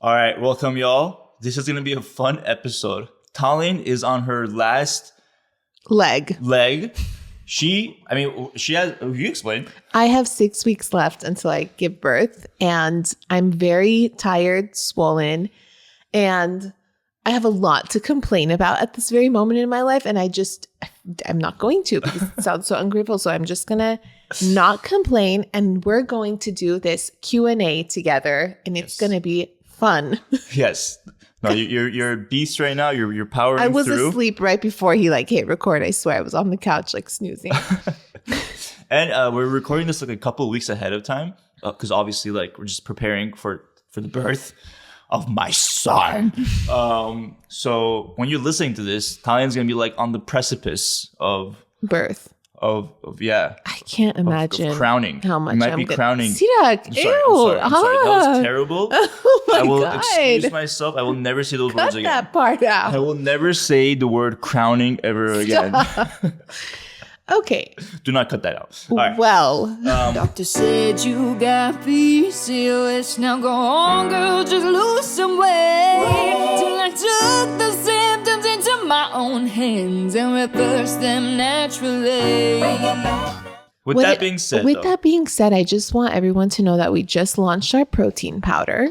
All right, welcome y'all. This is gonna be a fun episode. Tallene is on her last leg. She has. You explain. I have 6 weeks left until I give birth, and I'm very tired, swollen, and I have a lot to complain about at this very moment in my life. And I'm not going to because it sounds so ungrateful. So I'm just gonna not complain, and we're going to do this Q&A together, and it's gonna be fun. Yes. No, you're a beast right now. You're powering through. I was asleep right before he hit record. I swear I was on the couch snoozing. And we're recording this a couple of weeks ahead of time because obviously we're just preparing for the birth of my son. So when you're listening to this, Talene's gonna be on the precipice of birth. Of I can't imagine of crowning. How much you might be crowning. Sirak, I'm sorry. That was terrible. Oh my I will God. excuse myself. I will never say those words again. Cut that part out. I will never say the word crowning ever again. Okay. Do not cut that out. All right. Well, Doctor said you got PCOS. Now go on, girl, just lose some weight. Till I took the symptoms into my own hands and reverse them naturally. With that being said, I just want everyone to know that we just launched our protein powder.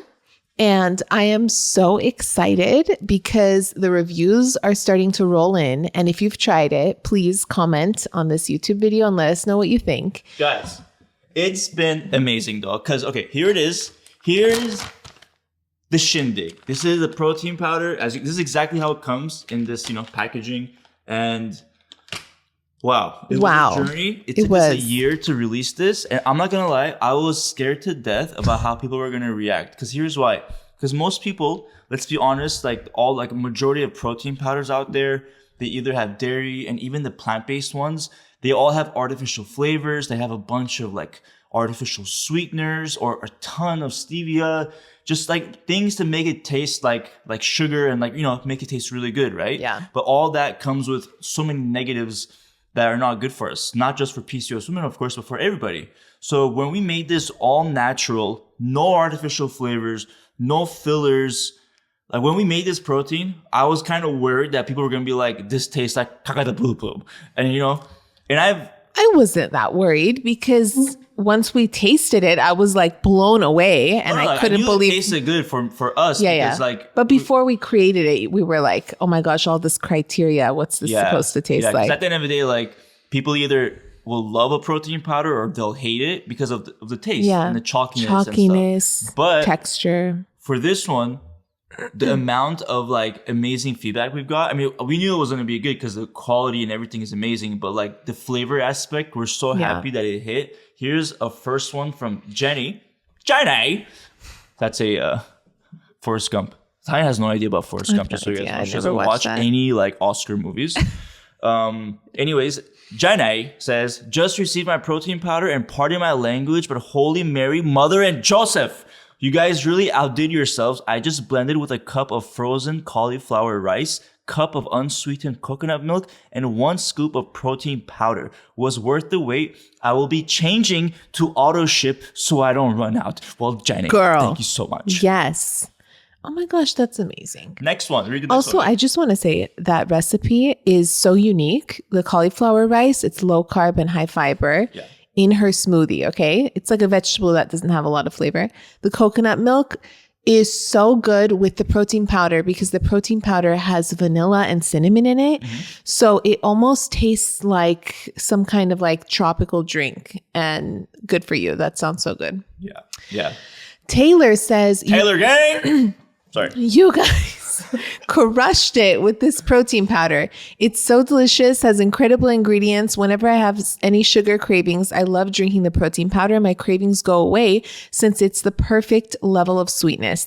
And I am so excited because the reviews are starting to roll in. And if you've tried it, please comment on this YouTube video and let us know what you think. Guys, it's been amazing though. Because, okay, here it is. Here's the shindig. This is the protein powder. This is exactly how it comes in this, packaging. And wow. It was a journey. It took us a year to release this. And I'm not going to lie, I was scared to death about how people were going to react. Because here's why. Because most people, let's be honest, majority of protein powders out there, they either have dairy, and even the plant-based ones, they all have artificial flavors. They have a bunch of artificial sweeteners or a ton of stevia, just things to make it taste like sugar and make it taste really good, right? Yeah. But all that comes with so many negatives that are not good for us, not just for PCOS women, of course, but for everybody. So when we made this all natural, no artificial flavors, no fillers, when we made this protein, I was kind of worried that people were going to be like, this tastes like kakata poop poop. And I wasn't that worried because once we tasted it, I was blown away, and I couldn't believe it tasted good for us. Yeah, because, but before we created it, we were like, "Oh my gosh, all this criteria! What's this supposed to taste like?" At the end of the day, people either will love a protein powder or they'll hate it because of the taste and the chalkiness and stuff. But texture. For this one, the amount of amazing feedback we've got. I mean, we knew it was going to be good because the quality and everything is amazing. But the flavor aspect, we're so happy that it hit. Here's a first one from Jenny. That's a Forrest Gump. Tanya has no idea about Forrest Gump, just so you guys know. She doesn't watch any Oscar movies. Anyways, Jenny says, just received my protein powder and pardon my language, but Holy Mary, Mother and Joseph. You guys really outdid yourselves. I just blended with a cup of frozen cauliflower rice, cup of unsweetened coconut milk, and 1 scoop of protein powder. Was worth the wait. I will be changing to auto ship so I don't run out. Well, Jenny, thank you so much. Yes. Oh my gosh, that's amazing. Next one. Read the next one. I just want to say that recipe is so unique. The cauliflower rice, it's low carb and high fiber. Yeah. In her smoothie, okay? It's like a vegetable that doesn't have a lot of flavor. The coconut milk is so good with the protein powder because the protein powder has vanilla and cinnamon in it. Mm-hmm. So it almost tastes like some kind of tropical drink, and good for you. That sounds so good. Yeah. Yeah. Taylor says... Taylor gang! Sorry. You guys crushed it with this protein powder. It's so delicious, has incredible ingredients. Whenever I have any sugar cravings, I love drinking the protein powder. My cravings go away since it's the perfect level of sweetness.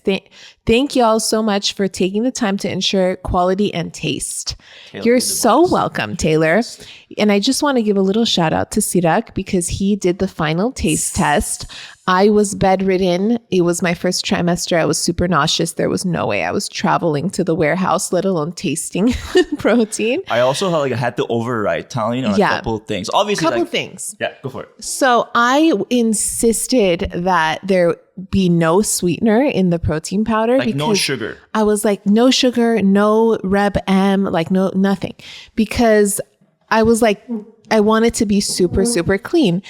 Thank y'all so much for taking the time to ensure quality and taste. You're so welcome, Taylor. And I just want to give a little shout out to Sirak because he did the final taste test. I was bedridden. It was my first trimester. I was super nauseous. There was no way I was traveling to the warehouse, let alone tasting protein. I also had to override Tallene on a couple of things. Obviously, things. Yeah, go for it. So I insisted that be no sweetener in the protein powder. Like no sugar. I was like, no sugar, no Reb M, like no, nothing. Because I was like, I want it to be super, super clean.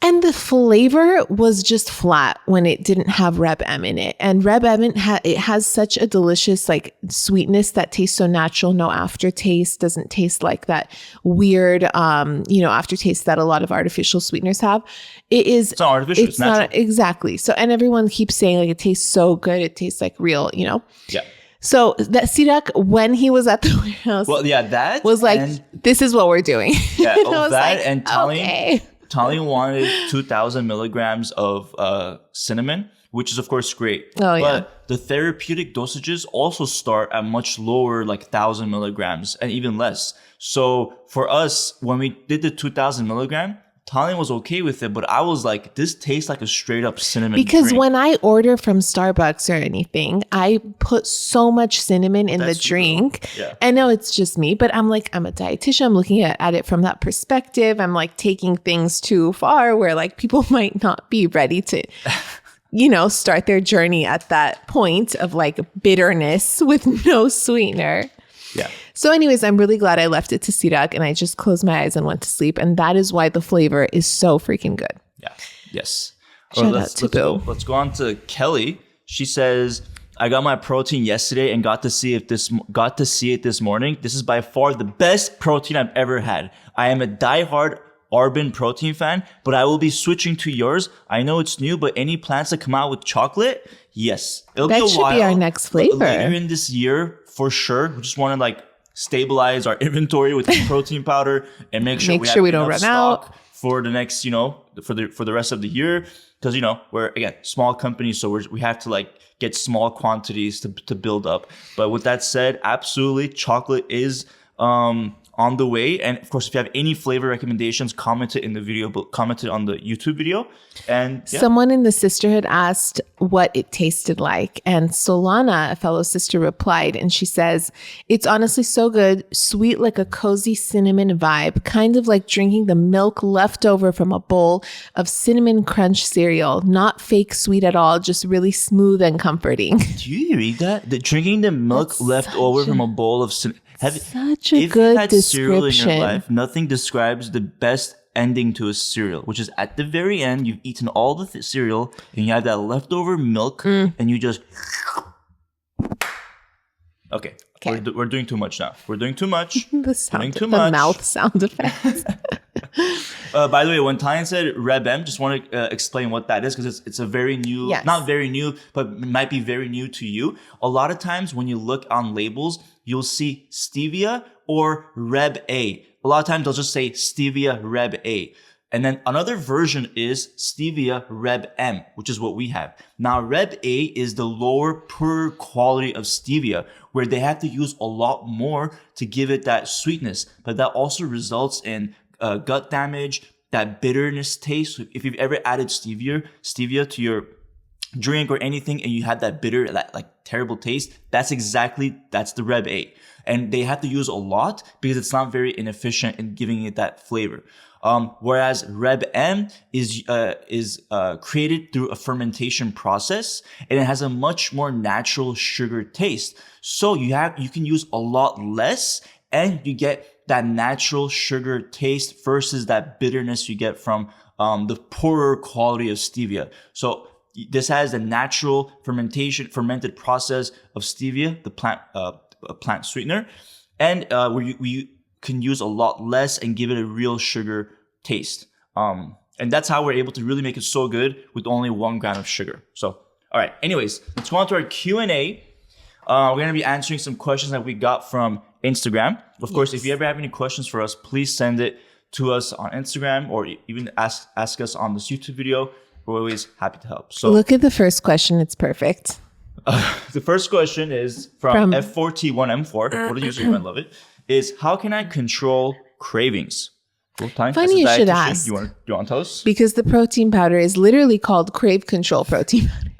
And the flavor was just flat when it didn't have Reb M in it. And Reb M, it has such a delicious like sweetness that tastes so natural, no aftertaste, doesn't taste like that weird, aftertaste that a lot of artificial sweeteners have. It's not artificial, it's natural. Not exactly. So, and everyone keeps saying like, it tastes so good. It tastes like real, Yeah. So that Sirak, when he was at the warehouse, that was like, this is what we're doing. Yeah, and I was that like, and Tali. Okay. Tali wanted 2,000 milligrams of cinnamon, which is of course great. Oh, yeah. But the therapeutic dosages also start at much lower, like 1,000 milligrams and even less. So for us, when we did the 2,000 milligram, Tali was okay with it, but I was like, this tastes like a straight up cinnamon Because drink. when I order from Starbucks or anything, I put so much cinnamon in the drink. Yeah. I know it's just me, but I'm like, I'm a dietitian. I'm looking at it from that perspective. I'm like taking things too far where like people might not be ready to, start their journey at that point of like bitterness with no sweetener. Yeah. So anyways, I'm really glad I left it to Sirak and I just closed my eyes and went to sleep. And that is why the flavor is so freaking good. Yeah. Yes. Shout out to Boo. Let's go on to Kelly. She says, I got my protein yesterday and got to see it this morning. This is by far the best protein I've ever had. I am a diehard Arbin protein fan, but I will be switching to yours. I know it's new, but any plans to come out with chocolate? Yes. It'll be a while. That should be our next flavor. Later in this year, for sure. We just want to like stabilize our inventory with the protein powder and make sure we don't run out for the next, for the rest of the year. Because, we're, again, small companies, so we have to like get small quantities to build up. But with that said, absolutely, chocolate is on the way. And of course, if you have any flavor recommendations, comment it in the video, but comment it on the YouTube video. And someone in the sisterhood asked what it tasted like. And Solana, a fellow sister, replied, and she says, it's honestly so good, sweet like a cozy cinnamon vibe, kind of like drinking the milk left over from a bowl of cinnamon crunch cereal. Not fake sweet at all, just really smooth and comforting. Do you read that? Drinking the milk left over from a bowl of cinnamon. Such a good description. Cereal in your life, nothing describes the best ending to a cereal, which is at the very end, you've eaten all the cereal and you have that leftover milk and you just... Okay. We're doing too much now. We're doing too much. The mouth sound effects. By the way, when Tyan said Reb M, just want to explain what that is because it's a very new, not very new, but might be very new to you. A lot of times when you look on labels, you'll see stevia or Reb A. A lot of times they'll just say stevia Reb A. And then another version is stevia Reb M, which is what we have. Now, Reb A is the lower per quality of stevia, where they have to use a lot more to give it that sweetness. But that also results in gut damage, that bitterness taste. So if you've ever added stevia to your drink or anything, and you had that bitter, that like terrible taste, that's the Reb A. And they have to use a lot because it's not very inefficient in giving it that flavor. Whereas Reb M is created through a fermentation process, and it has a much more natural sugar taste. So you can use a lot less, and you get that natural sugar taste versus that bitterness you get from the poorer quality of stevia. So this has a natural fermented process of stevia, the plant sweetener, and where you can use a lot less and give it a real sugar taste. And that's how we're able to really make it so good with only 1 gram of sugar. So, all right. Anyways, let's go on to our Q&A. We're going to be answering some questions that we got from Instagram. Of course, if you ever have any questions for us, please send it to us on Instagram or even ask us on this YouTube video. We're always happy to help. So look at the first question. It's perfect. The first question is from F4T1M4. What a username, I love it. Is how can I control cravings? Funny you should ask. You want to tell us? Because the protein powder is literally called Crave Control Protein Powder.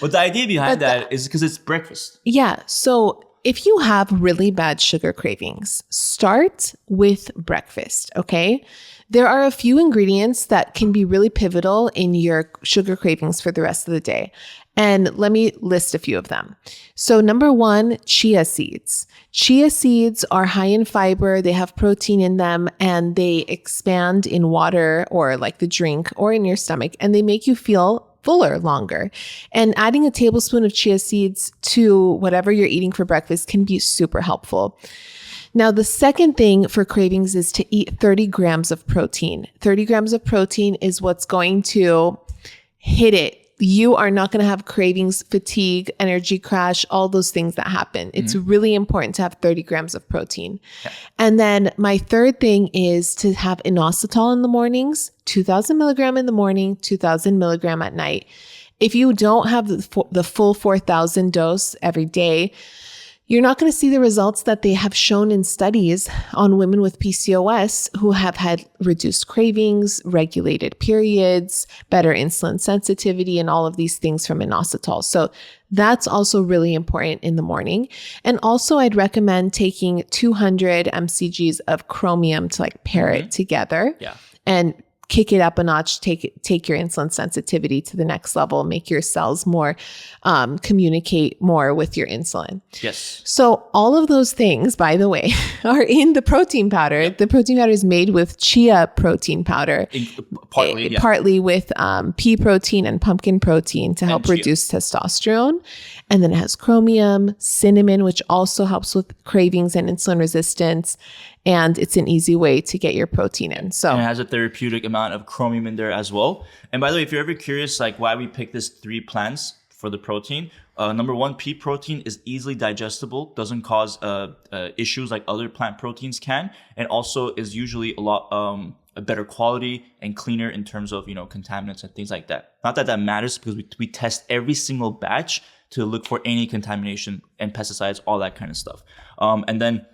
But the idea behind that is because it's breakfast. Yeah. So if you have really bad sugar cravings, start with breakfast, okay? There are a few ingredients that can be really pivotal in your sugar cravings for the rest of the day. And let me list a few of them. So number one, chia seeds. Chia seeds are high in fiber. They have protein in them and they expand in water or like the drink or in your stomach, and they make you feel fuller longer. And adding a tablespoon of chia seeds to whatever you're eating for breakfast can be super helpful. Now, the second thing for cravings is to eat 30 grams of protein. 30 grams of protein is what's going to hit it. You are not going to have cravings, fatigue, energy crash, all those things that happen. It's really important to have 30 grams of protein. Yeah. And then my third thing is to have inositol in the mornings, 2,000 milligram in the morning, 2,000 milligram at night. If you don't have the full 4,000 dose every day, you're not going to see the results that they have shown in studies on women with PCOS who have had reduced cravings, regulated periods, better insulin sensitivity, and all of these things from inositol. So that's also really important in the morning. And also I'd recommend taking 200 mcgs of chromium to like pair it together and kick it up a notch, take your insulin sensitivity to the next level, make your cells more, communicate more with your insulin. Yes. So all of those things, by the way, are in the protein powder. Yep. The protein powder is made with chia protein powder, partly with pea protein and pumpkin protein to help reduce testosterone. And then it has chromium, cinnamon, which also helps with cravings and insulin resistance. And it's an easy way to get your protein in. So and it has a therapeutic amount of chromium in there as well. And by the way, if you're ever curious, like why we picked this 3 plants for the protein, number one, pea protein is easily digestible, doesn't cause issues like other plant proteins can, and also is usually a lot a better quality and cleaner in terms of contaminants and things like that. Not that that matters because we test every single batch to look for any contamination and pesticides, all that kind of stuff. And then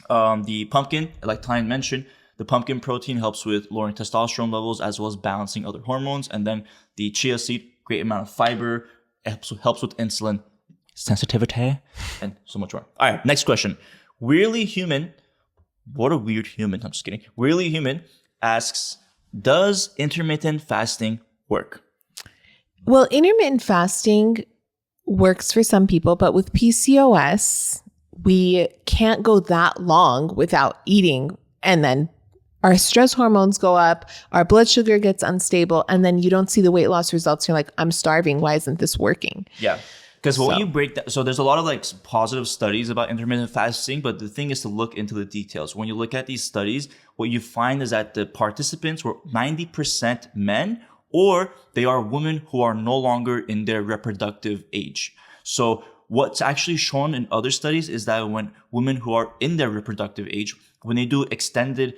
the pumpkin, like Tyne mentioned, the pumpkin protein helps with lowering testosterone levels as well as balancing other hormones. And then the chia seed, great amount of fiber, helps with insulin sensitivity and so much more. All right, next question. Weirdly Human, what a weird human, I'm just kidding. Weirdly Human asks, does intermittent fasting work? Well, intermittent fasting works for some people, but with PCOS, we can't go that long without eating, and then our stress hormones go up, our blood sugar gets unstable, and then you don't see the weight loss results. You're like, I'm starving. Why isn't this working? Yeah. Because when you break that, so there's a lot of like positive studies about intermittent fasting, but the thing is to look into the details. When you look at these studies, what you find is that the participants were 90% men, or they are women who are no longer in their reproductive age. So what's actually shown in other studies is that when women who are in their reproductive age, when they do extended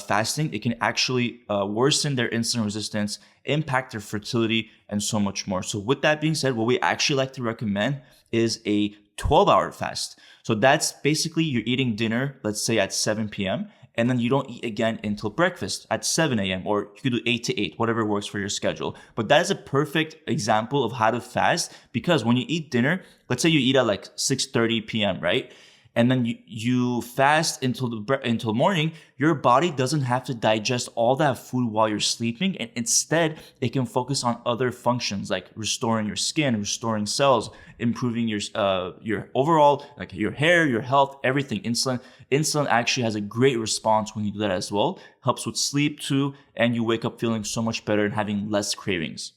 fasting, it can actually worsen their insulin resistance, impact their fertility, and so much more. So with that being said, what we actually like to recommend is a 12-hour fast. So that's basically you're eating dinner, let's say at 7 p.m., and then you don't eat again until breakfast at 7 a.m. or you could do 8 to 8, whatever works for your schedule. But that is a perfect example of how to fast, because when you eat dinner, let's say you eat at like 6:30 p.m., right? And then you fast until morning, your body doesn't have to digest all that food while you're sleeping. And instead, it can focus on other functions like restoring your skin, restoring cells, improving your overall, like your hair, your health, everything. Insulin actually has a great response when you do that as well. Helps with sleep too. And you wake up feeling so much better and having less cravings.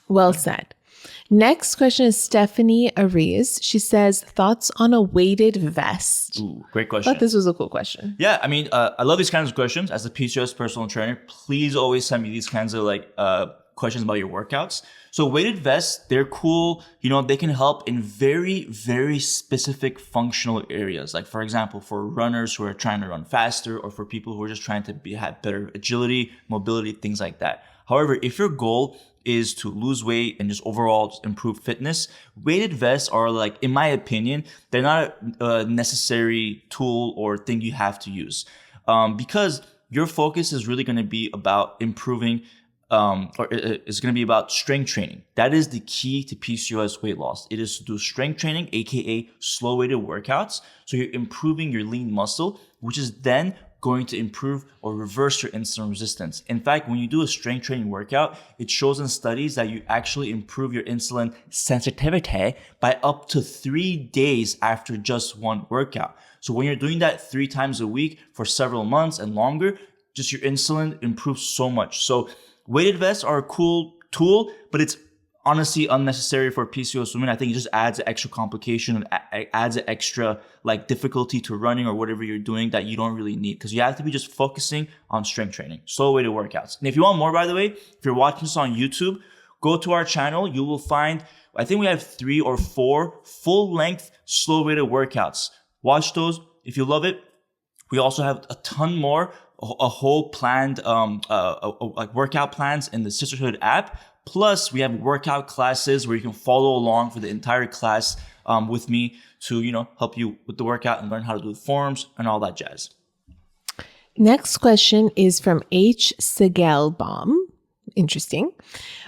Well said. Next question is Stephanie Ariz. She says, thoughts on a weighted vest? Ooh, great question. I thought this was a cool question. Yeah, I mean, I love these kinds of questions. As a PCOS personal trainer, please always send me these kinds of questions about your workouts. So weighted vests, they're cool. They can help in very, very specific functional areas. Like for example, for runners who are trying to run faster, or for people who are just trying to have better agility, mobility, things like that. However, if your goal is to lose weight and just overall improve fitness, weighted vests are, like, in my opinion, they're not a necessary tool or thing you have to use, because your focus is really going to be about improving, or it's going to be about strength training. That is the key to PCOS weight loss. It is to do strength training, aka slow weighted workouts. So you're improving your lean muscle, which is then going to improve or reverse your insulin resistance. In fact, when you do a strength training workout, it shows in studies that you actually improve your insulin sensitivity by up to 3 days after just one workout. So when you're doing that 3 times a week for several months and longer, just your insulin improves so much. So weighted vests are a cool tool, but it's honestly unnecessary for PCOS women. I think it just adds an extra complication and adds an extra like difficulty to running or whatever you're doing that you don't really need, because you have to be just focusing on strength training, slow weighted workouts. And if you want more, by the way, if you're watching this on YouTube, go to our channel. You will find, I think we have 3 or 4 full length slow weighted workouts. Watch those if you love it. We also have a ton more, a whole planned like workout plans in the Sisterhood app. Plus, we have workout classes where you can follow along for the entire class with me to, help you with the workout and learn how to do the forms and all that jazz. Next question is from H. Segelbaum. Interesting.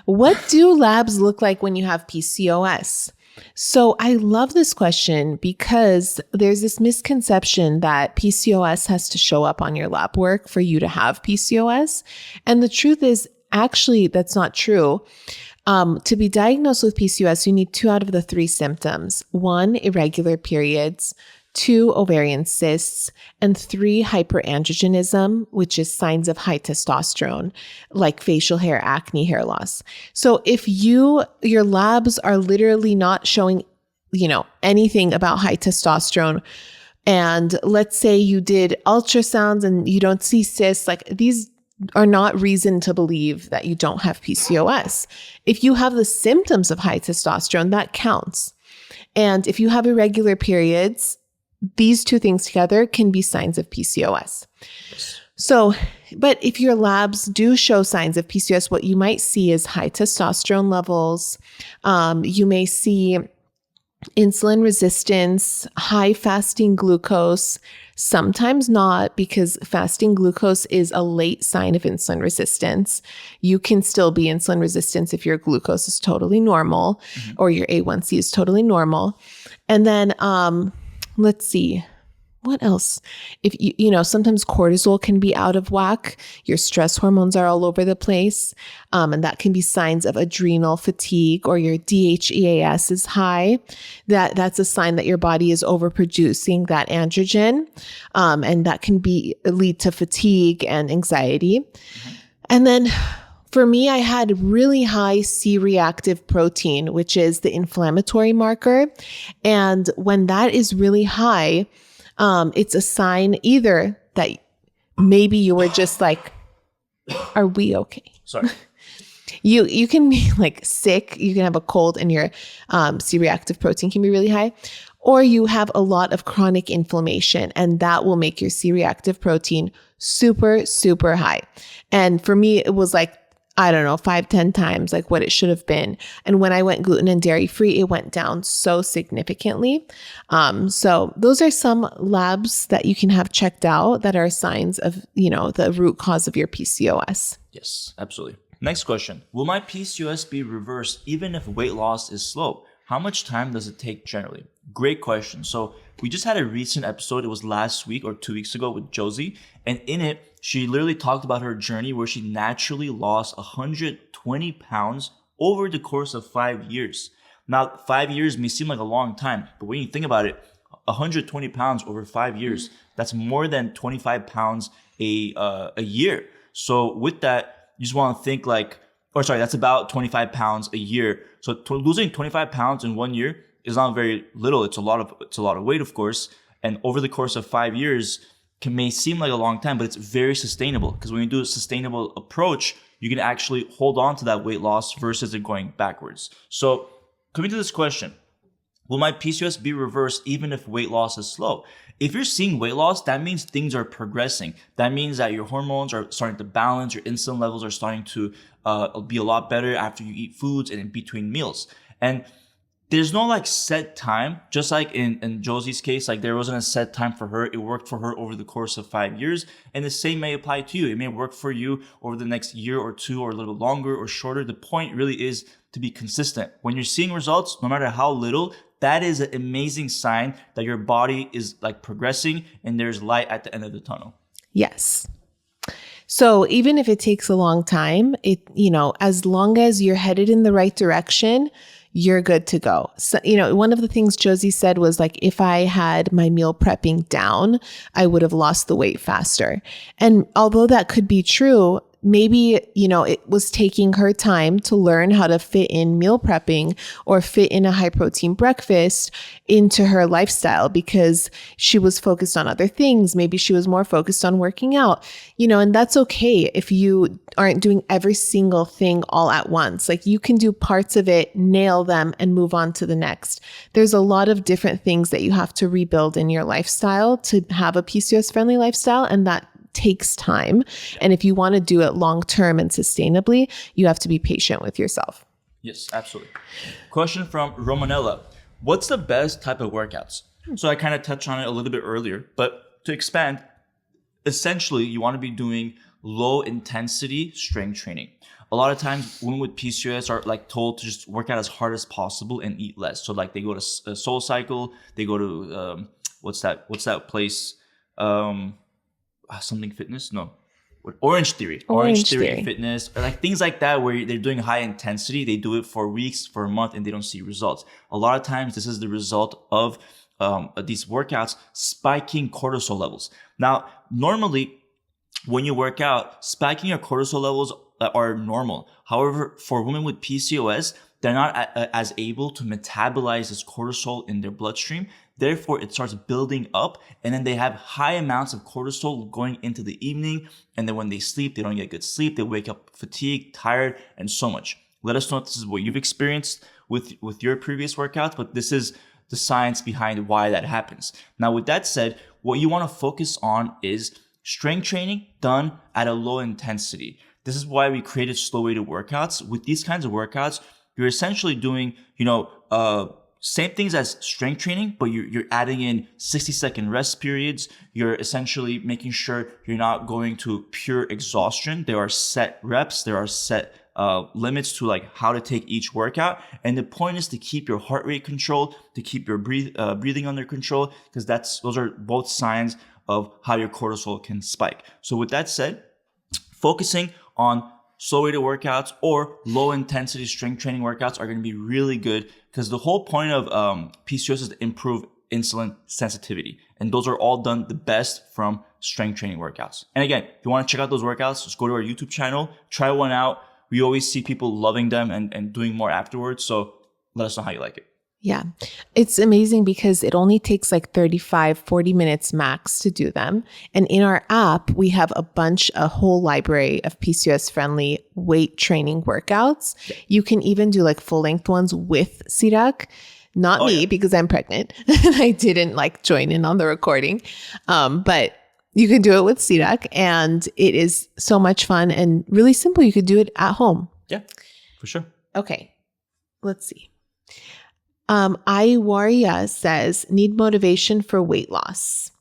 What do labs look like when you have PCOS? So I love this question because there's this misconception that PCOS has to show up on your lab work for you to have PCOS. And the truth is, actually, that's not true. To be diagnosed with PCOS, you need 2 out of the 3 symptoms. 1, irregular periods. 2, ovarian cysts. And 3, hyperandrogenism, which is signs of high testosterone, like facial hair, acne, hair loss. So if your labs are literally not showing, anything about high testosterone, and let's say you did ultrasounds and you don't see cysts, like these are not reason to believe that you don't have PCOS. If you have the symptoms of high testosterone, that counts. And if you have irregular periods, these 2 things together can be signs of PCOS. So, but if your labs do show signs of PCOS, what you might see is high testosterone levels. You may see insulin resistance, high fasting glucose, sometimes not, because fasting glucose is a late sign of insulin resistance. You can still be insulin resistant if your glucose is totally normal or your A1C is totally normal. And then, let's see. What else? If sometimes cortisol can be out of whack. Your stress hormones are all over the place. And that can be signs of adrenal fatigue, or your DHEAS is high. That's a sign that your body is overproducing that androgen. And that can lead to fatigue and anxiety. And then for me, I had really high C-reactive protein, which is the inflammatory marker. And when that is really high, it's a sign either that maybe you were just like, are we okay? Sorry. You can be like sick. You can have a cold and your C-reactive protein can be really high. Or you have a lot of chronic inflammation, and that will make your C-reactive protein super, super high. And for me, it was like, I don't know, 5-10 times like what it should have been. And when I went gluten and dairy free, it went down so significantly. So those are some labs that you can have checked out that are signs of, the root cause of your PCOS. Yes, absolutely. Next question. Will my PCOS be reversed even if weight loss is slow? How much time does it take generally? Great question. So we just had a recent episode. It was last week or 2 weeks ago with Josie. And in it, she literally talked about her journey where she naturally lost 120 pounds over the course of 5 years. Now, 5 years may seem like a long time, but when you think about it, 120 pounds over 5 years, that's more than 25 pounds a year. So with that, you just want to think that's about 25 pounds a year. So losing 25 pounds in 1 year is not very little. It's a lot of weight, of course. And over the course of 5 years, may seem like a long time, but it's very sustainable, because when you do a sustainable approach, you can actually hold on to that weight loss versus it going backwards. So coming to this question, will my PCOS be reversed even if weight loss is slow? If you're seeing weight loss, that means things are progressing. That means that your hormones are starting to balance, your insulin levels are starting to be a lot better after you eat foods and in between meals. And there's no set time, just like in Josie's case, there wasn't a set time for her. It worked for her over the course of 5 years. And the same may apply to you. It may work for you over the next year or 2 or a little longer or shorter. The point really is to be consistent. When you're seeing results, no matter how little, that is an amazing sign that your body is progressing and there's light at the end of the tunnel. Yes. So even if it takes a long time, as long as you're headed in the right direction, you're good to go. So, one of the things Josie said was like, if I had my meal prepping down, I would have lost the weight faster. And although that could be true, maybe, it was taking her time to learn how to fit in meal prepping or fit in a high protein breakfast into her lifestyle because she was focused on other things. Maybe she was more focused on working out, and that's okay if you aren't doing every single thing all at once. Like you can do parts of it, nail them, and move on to the next. There's a lot of different things that you have to rebuild in your lifestyle to have a PCOS friendly lifestyle. And that takes time. And if you want to do it long-term and sustainably, you have to be patient with yourself. Yes, absolutely. Question from Romanella. What's the best type of workouts? So I kind of touched on it a little bit earlier, but to expand, essentially you want to be doing low intensity strength training. A lot of times women with PCOS are like told to just work out as hard as possible and eat less. So like they go to Soul Cycle, they go to, what's that place? Something fitness? No. Orange Theory. Orange Theory Fitness. Or like things like that where they're doing high intensity. They do it for weeks, for a month, and they don't see results. A lot of times this is the result of these workouts spiking cortisol levels. Now, normally when you work out, spiking your cortisol levels are normal. However, for women with PCOS, they're not as able to metabolize this cortisol in their bloodstream. Therefore, it starts building up, and then they have high amounts of cortisol going into the evening. And then when they sleep, they don't get good sleep. They wake up fatigued, tired, and so much. Let us know if this is what you've experienced with your previous workouts, but this is the science behind why that happens. Now, with that said, what you want to focus on is strength training done at a low intensity. This is why we created slow weighted workouts. With these kinds of workouts, you're essentially doing, same things as strength training, but you're adding in 60-second rest periods. You're essentially making sure you're not going to pure exhaustion. There are set reps. There are set limits to like how to take each workout. And the point is to keep your heart rate controlled, to keep your breathing under control, because those are both signs of how your cortisol can spike. So with that said, focusing on slow weighted workouts or low intensity strength training workouts are going to be really good because the whole point of PCOS is to improve insulin sensitivity. And those are all done the best from strength training workouts. And again, if you want to check out those workouts, just go to our YouTube channel, try one out. We always see people loving them and doing more afterwards. So let us know how you like it. Yeah. It's amazing because it only takes like 35, 40 minutes max to do them. And in our app, we have a whole library of PCOS friendly weight training workouts. Yeah. You can even do like full length ones with Sirak. Not me because I'm pregnant. I didn't like join in on the recording. But you can do it with Sirak and it is so much fun and really simple. You could do it at home. Yeah, for sure. Okay. Let's see. Iwaria says, need motivation for weight loss.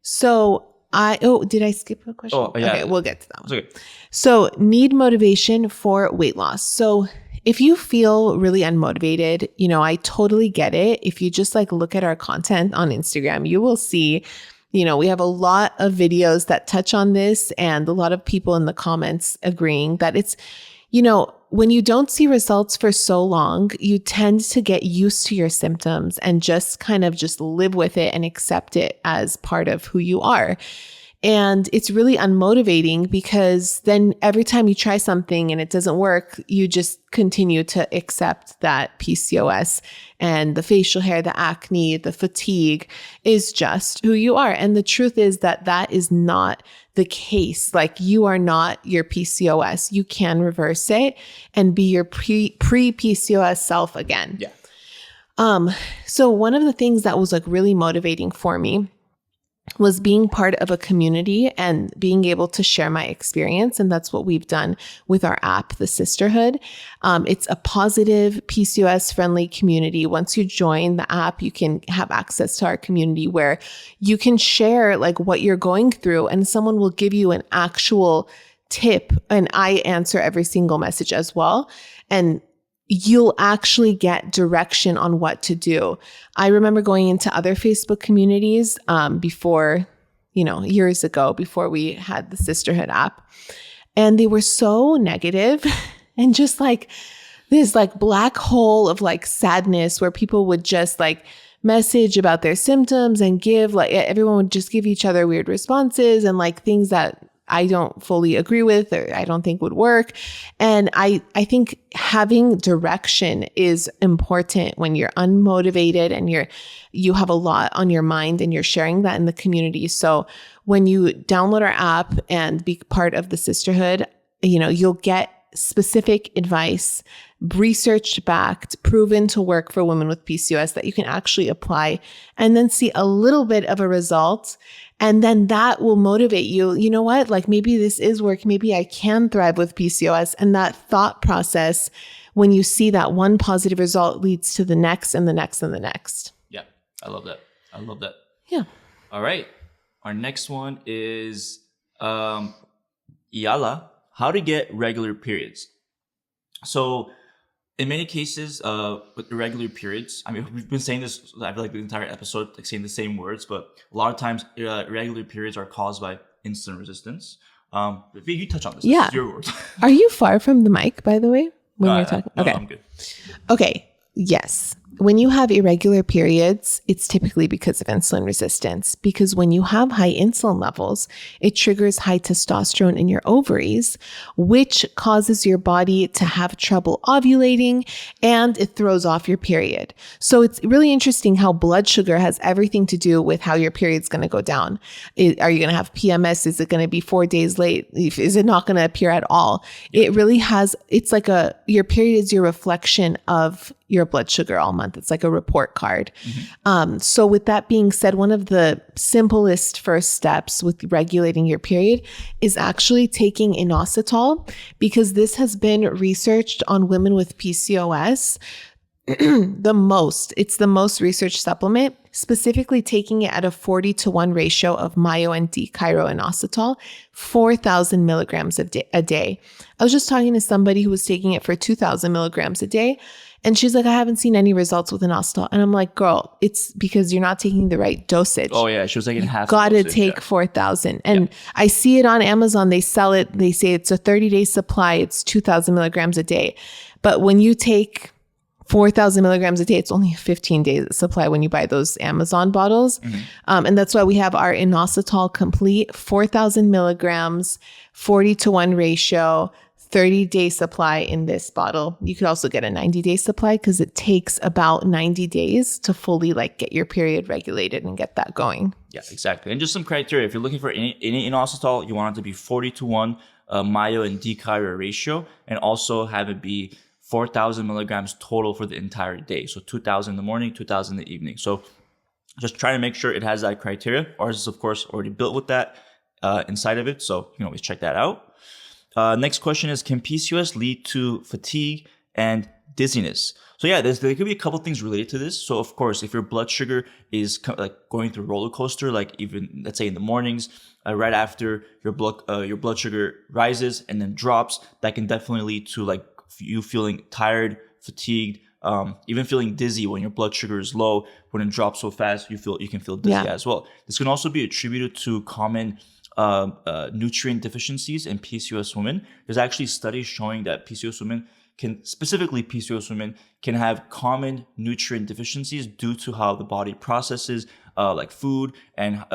So did I skip a question? Oh, yeah. Okay, we'll get to that one. Okay. So need motivation for weight loss. So if you feel really unmotivated, I totally get it. If you just like look at our content on Instagram, you will see, we have a lot of videos that touch on this and a lot of people in the comments agreeing that it's, when you don't see results for so long, you tend to get used to your symptoms and just kind of just live with it and accept it as part of who you are. And it's really unmotivating because then every time you try something and it doesn't work, you just continue to accept that PCOS and the facial hair, the acne, the fatigue is just who you are. And the truth is that is not the case. Like you are not your PCOS. You can reverse it and be your pre-PCOS self again. Yeah. So one of the things that was like really motivating for me was being part of a community and being able to share my experience. And that's what we've done with our app, the Sisterhood. It's a positive PCOS friendly community. Once you join the app, you can have access to our community where you can share like what you're going through and someone will give you an actual tip. And I answer every single message as well. And you'll actually get direction on what to do. I remember going into other Facebook communities before years ago before we had the Sisterhood app. And they were so negative and just like this like black hole of like sadness where people would just like message about their symptoms and give like everyone would just give each other weird responses and like things that I don't fully agree with or I don't think would work. And I think having direction is important when you're unmotivated and you have a lot on your mind and you're sharing that in the community. So when you download our app and be part of the Sisterhood, you'll get specific advice, research backed, proven to work for women with PCOS that you can actually apply and then see a little bit of a result. And then that will motivate you. You know what? Like maybe this is work. Maybe I can thrive with PCOS. And that thought process, when you see that one positive result leads to the next and the next and the next. Yeah. I love that. Yeah. All right. Our next one is Iala, how to get regular periods. So in many cases, with irregular periods, I mean, we've been saying this, I feel like the entire episode, like saying the same words, but a lot of times irregular periods are caused by insulin resistance. You touch on this. Yeah. This is your words. Are you far from the mic, by the way, when you're talking? No, okay. I'm good. Okay. Yes. When you have irregular periods, it's typically because of insulin resistance. Because when you have high insulin levels, it triggers high testosterone in your ovaries, which causes your body to have trouble ovulating and it throws off your period. So it's really interesting how blood sugar has everything to do with how your period's going to go down. Are you going to have PMS? Is it going to be 4 days late? Is it not going to appear at all? It really has, it's like your period is your reflection of your blood sugar all month. It's like a report card. Mm-hmm. So with that being said, one of the simplest first steps with regulating your period is actually taking inositol, because this has been researched on women with PCOS it's the most researched supplement, specifically taking it at a 40-to-1 ratio of myo and D-chiroinositol, 4,000 milligrams a day. I was just talking to somebody who was taking it for 2,000 milligrams a day. And she's like, I haven't seen any results with inositol. And I'm like, girl, it's because you're not taking the right dosage. Oh yeah, she was taking half. Got to take 4,000. And I see it on Amazon. They sell it. They say it's a 30-day supply. It's 2,000 milligrams a day. But when you take 4,000 milligrams a day, it's only a 15-day supply when you buy those Amazon bottles. Mm-hmm. And that's why we have our inositol complete, 4,000 milligrams, 40-to-1 ratio, 30-day supply in this bottle. You could also get a 90-day supply because it takes about 90 days to fully like get your period regulated and get that going. Yeah, exactly. And just some criteria. If you're looking for any inositol, you want it to be 40-to-1 myo and D-chiro ratio, and also have it be 4,000 milligrams total for the entire day. So 2,000 in the morning, 2,000 in the evening. So just try to make sure it has that criteria. Ours is, of course, already built with that inside of it. So you can always check that out. Next question is, can PCOS lead to fatigue and dizziness? So yeah, there could be a couple things related to this. So of course, if your blood sugar is like going through a roller coaster, like even let's say in the mornings, right after your blood sugar rises and then drops, that can definitely lead to like you feeling tired, fatigued, even feeling dizzy when your blood sugar is low. When it drops so fast, you can feel dizzy as well. This can also be attributed to common nutrient deficiencies in PCOS women. There's actually studies showing that PCOS women can have common nutrient deficiencies due to how the body processes like food and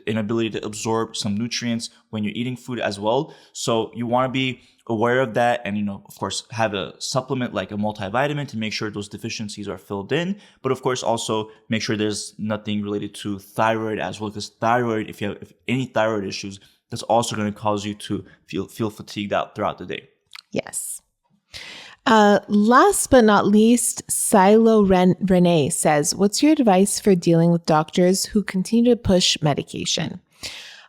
inability to absorb some nutrients when you're eating food as well. So you want to be aware of that, and of course have a supplement like a multivitamin to make sure those deficiencies are filled in. But of course also make sure there's nothing related to thyroid as well, because thyroid, if you have any thyroid issues, that's also going to cause you to feel fatigued out throughout the day. Yes. Last but not least, Silo Renee says, what's your advice for dealing with doctors who continue to push medication?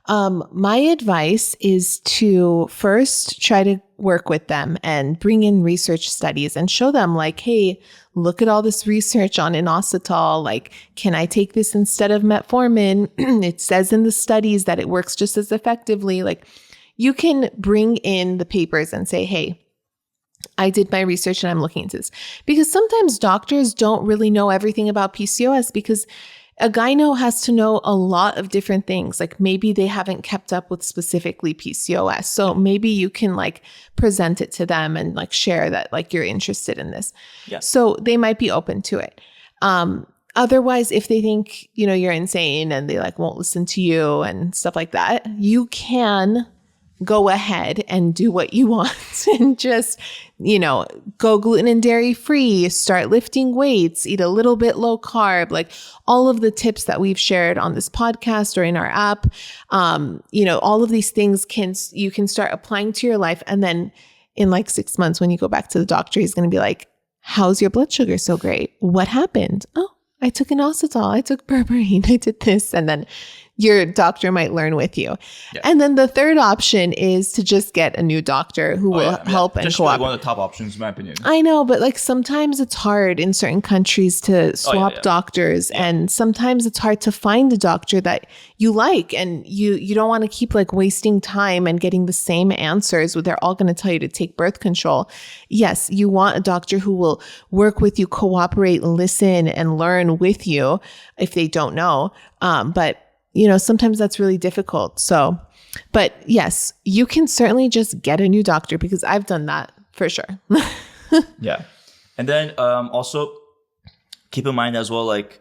My advice is to first try to work with them and bring in research studies and show them like, hey, look at all this research on inositol. Like, can I take this instead of metformin? It says in the studies that it works just as effectively. Like, you can bring in the papers and say, hey, I did my research and I'm looking into this. Because sometimes doctors don't really know everything about PCOS, because a gyno has to know a lot of different things. Like maybe they haven't kept up with specifically PCOS. So maybe you can like present it to them and like share that like you're interested in this. Yeah. So they might be open to it. Otherwise, if they think, you know, you're insane and they like won't listen to you and stuff like that, you can go ahead and do what you want and just, you know, go gluten and dairy free, start lifting weights, eat a little bit low carb, like all of the tips that we've shared on this podcast or in our app. You know, all of these things you can start applying to your life. And then in like 6 months, when you go back to the doctor, he's going to be like, how's your blood sugar so great? What happened? Oh, I took inositol. I took berberine. I did this. And then your doctor might learn with you. Yeah. And then the third option is to just get a new doctor who will help and cooperate. Like one of the top options, in my opinion. I know, but like sometimes it's hard in certain countries to swap doctors. Yeah. And sometimes it's hard to find a doctor that you like. And you don't want to keep like wasting time and getting the same answers where they're all going to tell you to take birth control. Yes, you want a doctor who will work with you, cooperate, listen, and learn with you if they don't know. But you know, sometimes that's really difficult. So, but yes, you can certainly just get a new doctor because I've done that for sure. Yeah. And then also keep in mind as well, like,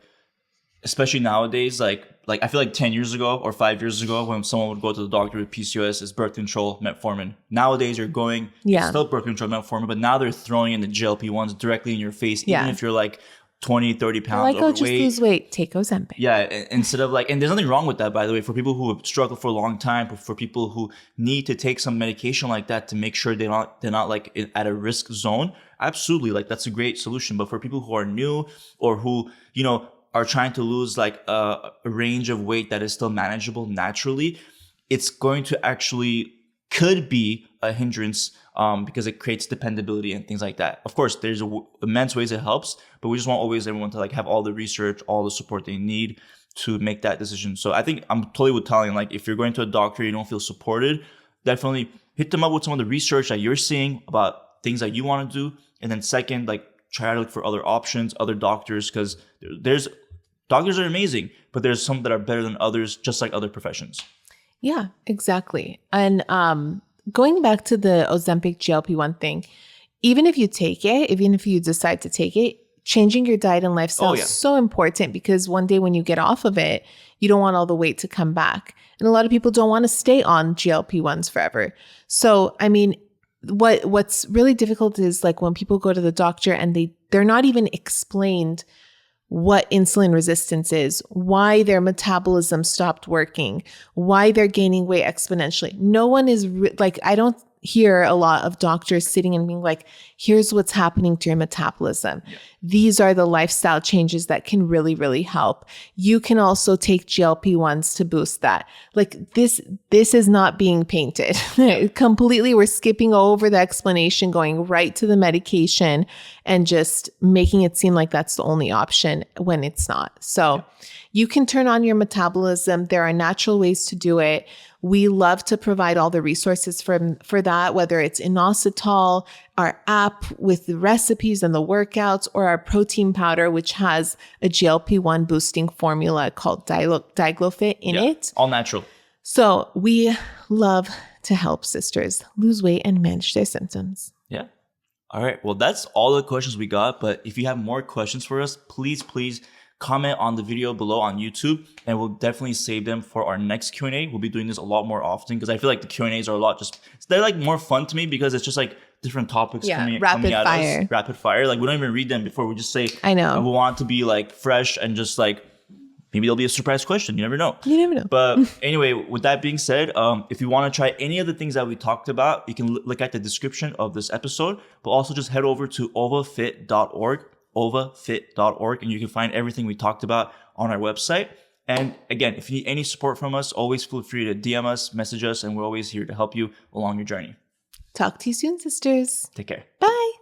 especially nowadays, like I feel like 10 years ago or 5 years ago, when someone would go to the doctor with PCOS, it's birth control, metformin. Nowadays, you're going, still birth control, metformin, but now they're throwing in the GLP-1s directly in your face, even if you're like 20, 30 pounds like, overweight. Just lose weight, take Ozempic. Yeah, instead of like, and there's nothing wrong with that, by the way, for people who have struggled for a long time, for people who need to take some medication like that to make sure they're not like at a risk zone. Absolutely, like that's a great solution. But for people who are new or who, you know, are trying to lose like a range of weight that is still manageable naturally, it's going to actually could be a hindrance because it creates dependability and things like that. Of course, there's immense ways it helps, but we just want always everyone to like have all the research, all the support they need to make that decision. So I think I'm totally with Talian, like if you're going to a doctor, you don't feel supported, definitely hit them up with some of the research that you're seeing about things that you want to do. And then second, like try to look for other options, other doctors, because there's doctors are amazing, but there's some that are better than others, just like other professions. Yeah, exactly. And going back to the Ozempic GLP-1 thing, even if you take it, even if you decide to take it, changing your diet and lifestyle is so important because one day when you get off of it, you don't want all the weight to come back. And a lot of people don't want to stay on GLP-1s forever. So, I mean, what's really difficult is like when people go to the doctor and they're not even explained what insulin resistance is, why their metabolism stopped working, why they're gaining weight exponentially. No one is like, I don't hear a lot of doctors sitting and being like, here's what's happening to your metabolism. Yeah. These are the lifestyle changes that can really, really help. You can also take GLP-1s to boost that. Like this is not being painted completely. We're skipping over the explanation, going right to the medication and just making it seem like that's the only option when it's not. So you can turn on your metabolism. There are natural ways to do it. We love to provide all the resources for that, whether it's inositol, our app with the recipes and the workouts, or our protein powder, which has a GLP-1 boosting formula called Diglofit in it. All natural. So we love to help sisters lose weight and manage their symptoms. Yeah. All right. Well, that's all the questions we got. But if you have more questions for us, please comment on the video below on YouTube, and we'll definitely save them for our next Q&A. We'll be doing this a lot more often because I feel like the Q&As are they're like more fun to me because it's just like different topics coming at us. Rapid fire. Like we don't even read them before. We just say, I know. We want it to be like fresh and just like, maybe there'll be a surprise question. You never know. But anyway, with that being said, if you want to try any of the things that we talked about, you can look at the description of this episode, but also just head over to ovafit.org, and you can find everything we talked about on our website. And again, if you need any support from us, always feel free to DM us, message us, and we're always here to help you along your journey. Talk to you soon, sisters. Take care. Bye.